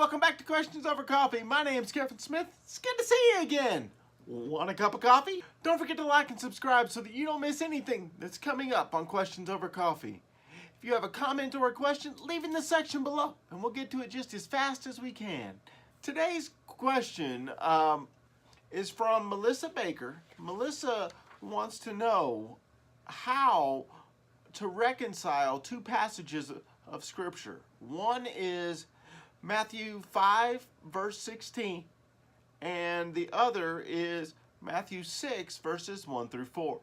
welcome back to Questions Over Coffee. My name's Kevin Smith. It's good to see you again. Want a cup of coffee? Don't forget to like and subscribe so that you don't miss anything that's coming up on Questions Over Coffee. If you have a comment or a question, leave in the section below and we'll get to it just as fast as we can. Today's question is from Melissa Baker. Melissa wants to know how to reconcile two passages of Scripture. One is Matthew 5 verse 16 and the other is Matthew 6 verses 1 through 4.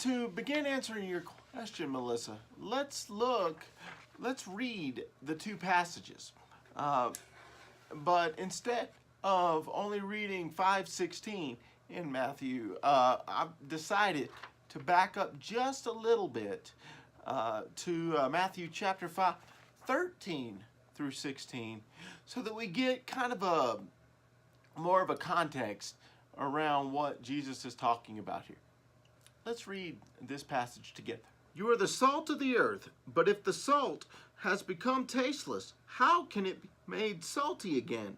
To begin answering your question, Melissa, let's read the two passages. But instead of only reading 5:16 in Matthew, I've decided to back up just a little bit to Matthew chapter 5, 13 through 16, so that we get kind of more of a context around what Jesus is talking about here. Let's read this passage together. You are the salt of the earth, but if the salt has become tasteless, how can it be made salty again?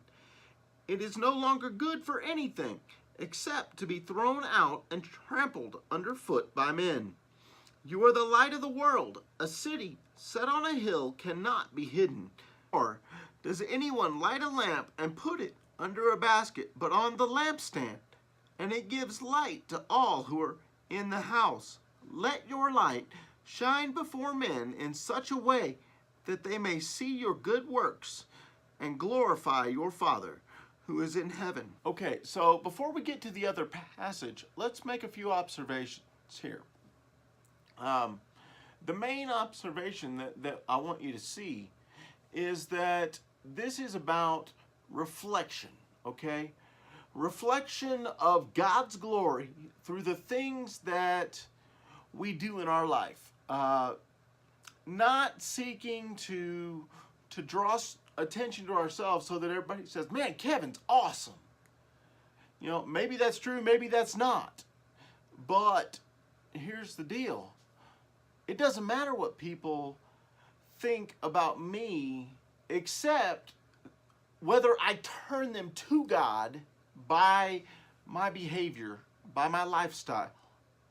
It is no longer good for anything except to be thrown out and trampled underfoot by men. You are the light of the world. A city set on a hill cannot be hidden. Or does anyone light a lamp and put it under a basket, but on the lampstand, and it gives light to all who are in the house? Let your light shine before men in such a way that they may see your good works and glorify your Father who is in heaven. Okay, so before we get to the other passage, let's make a few observations here. The main observation that I want you to see is that this is about reflection, okay? Reflection of God's glory through the things that we do in our life. Not seeking to draw attention to ourselves so that everybody says, man, Kevin's awesome. You know, maybe that's true, maybe that's not. But here's the deal. It doesn't matter what people think about me, except whether I turn them to God by my behavior, by my lifestyle,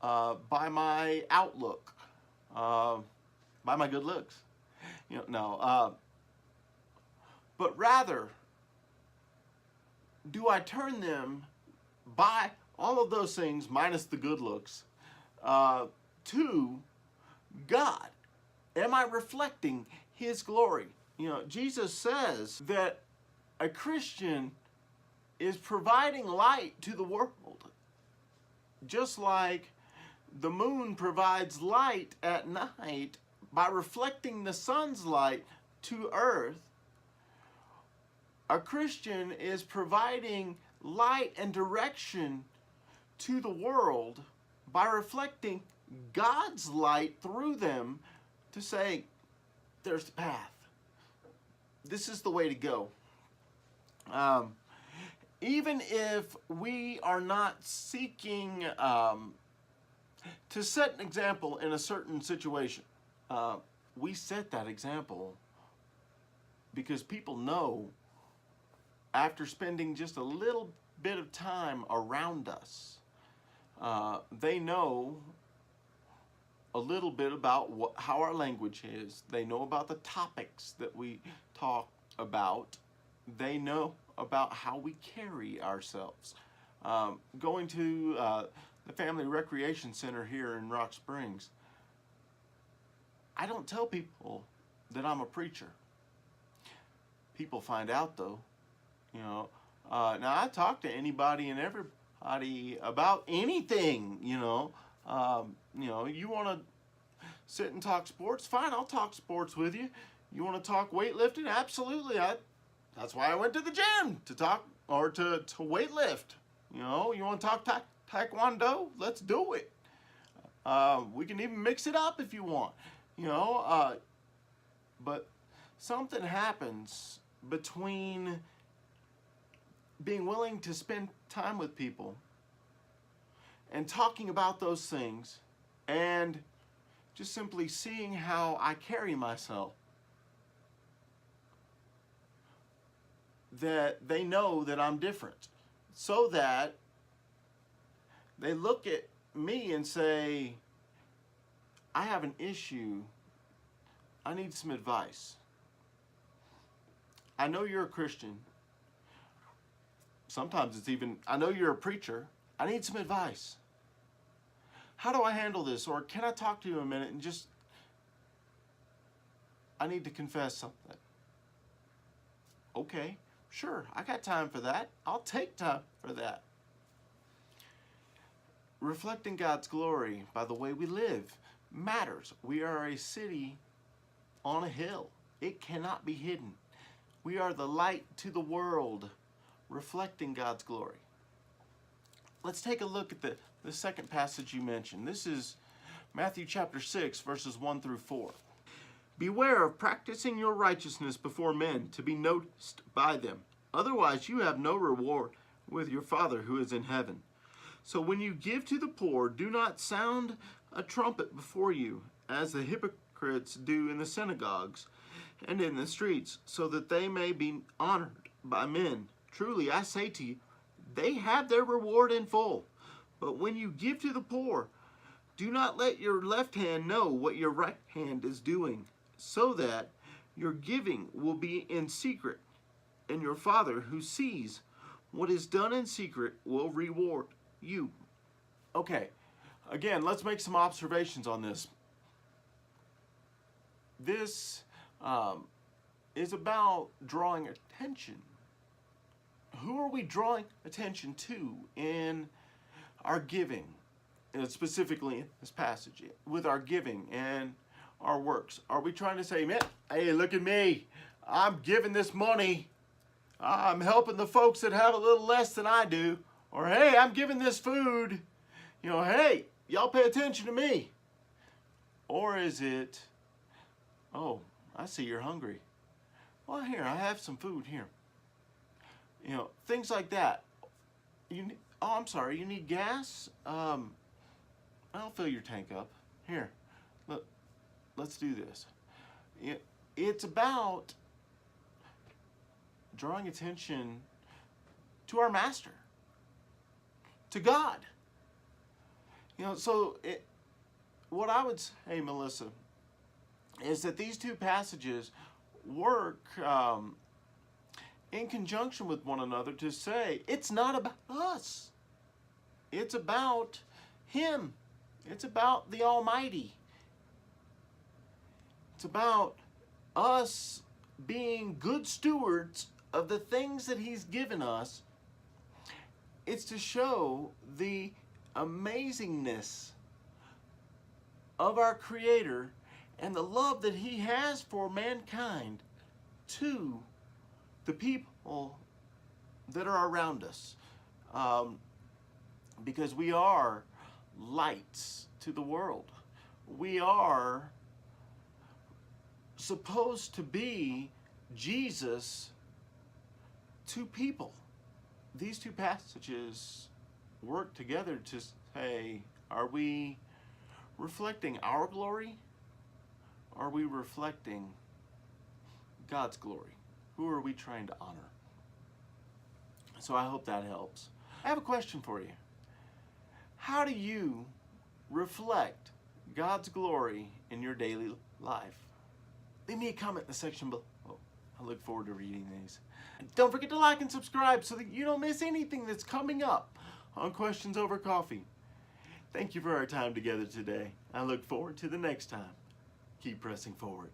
by my outlook, by my good looks. You know, no. But rather, do I turn them by all of those things, minus the good looks, to God? Am I reflecting His glory? You know, Jesus says that a Christian is providing light to the world, just like the moon provides light at night by reflecting the sun's light to earth. A Christian is providing light and direction to the world by reflecting God's light through them to say, there's the path. This is the way to go. Even if we are not seeking to set an example in a certain situation, we set that example because people know, after spending just a little bit of time around us, they know a little bit about how our language is. They know about the topics that we talk about. They know about how we carry ourselves. Going to the Family Recreation Center here in Rock Springs, I don't tell people that I'm a preacher. People find out though. You know, now I talk to anybody and everybody about anything. You know, you want to sit and talk sports? Fine, I'll talk sports with you. You want to talk weightlifting? Absolutely. That's why I went to the gym, to talk or to weightlift. You know, you want to talk taekwondo? Let's do it. We can even mix it up if you want. You know, but something happens between being willing to spend time with people and talking about those things and just simply seeing how I carry myself. that they know that I'm different, so that they look at me and say, I have an issue. I need some advice. I know you're a Christian. Sometimes it's even, I know you're a preacher. I need some advice. How do I handle this? Or can I talk to you a minute and just, I need to confess something. Okay, sure, I got time for that. I'll take time for that. Reflecting God's glory by the way we live matters. We are a city on a hill. It cannot be hidden. We are the light to the world, reflecting God's glory. Let's take a look at the second passage you mentioned. This is Matthew chapter 6, verses 1 through 4. Beware of practicing your righteousness before men to be noticed by them. Otherwise you have no reward with your Father who is in heaven. So when you give to the poor, do not sound a trumpet before you, as the hypocrites do in the synagogues and in the streets, so that they may be honored by men. Truly, I say to you, they have their reward in full. But when you give to the poor, do not let your left hand know what your right hand is doing, so that your giving will be in secret, and your Father who sees what is done in secret will reward you. Okay, again, let's make some observations on this. This is about drawing attention. Who are we drawing attention to in our giving, and specifically in this passage, with our giving and our works? Are we trying to say, man, hey, look at me, I'm giving this money, I'm helping the folks that have a little less than I do, or hey, I'm giving this food, you know, hey, y'all pay attention to me? Or is it, oh, I see you're hungry, well, here, I have some food here. You know, things like that. Oh, I'm sorry, you need gas? I'll fill your tank up. Here, let's do this. It's about drawing attention to our Master, to God. You know, so what I would say, Melissa, is that these two passages work in conjunction with one another to say, it's not about us. It's about Him. It's about the Almighty. It's about us being good stewards of the things that He's given us. It's to show the amazingness of our Creator and the love that He has for mankind to the people that are around us. Because we are lights to the world. We are supposed to be Jesus to people. These two passages work together to say, are we reflecting our glory? Are we reflecting God's glory? Who are we trying to honor? So I hope that helps. I have a question for you. How do you reflect God's glory in your daily life? Leave me a comment in the section below. I look forward to reading these. And don't forget to like and subscribe so that you don't miss anything that's coming up on Questions Over Coffee. Thank you for our time together today. I look forward to the next time. Keep pressing forward.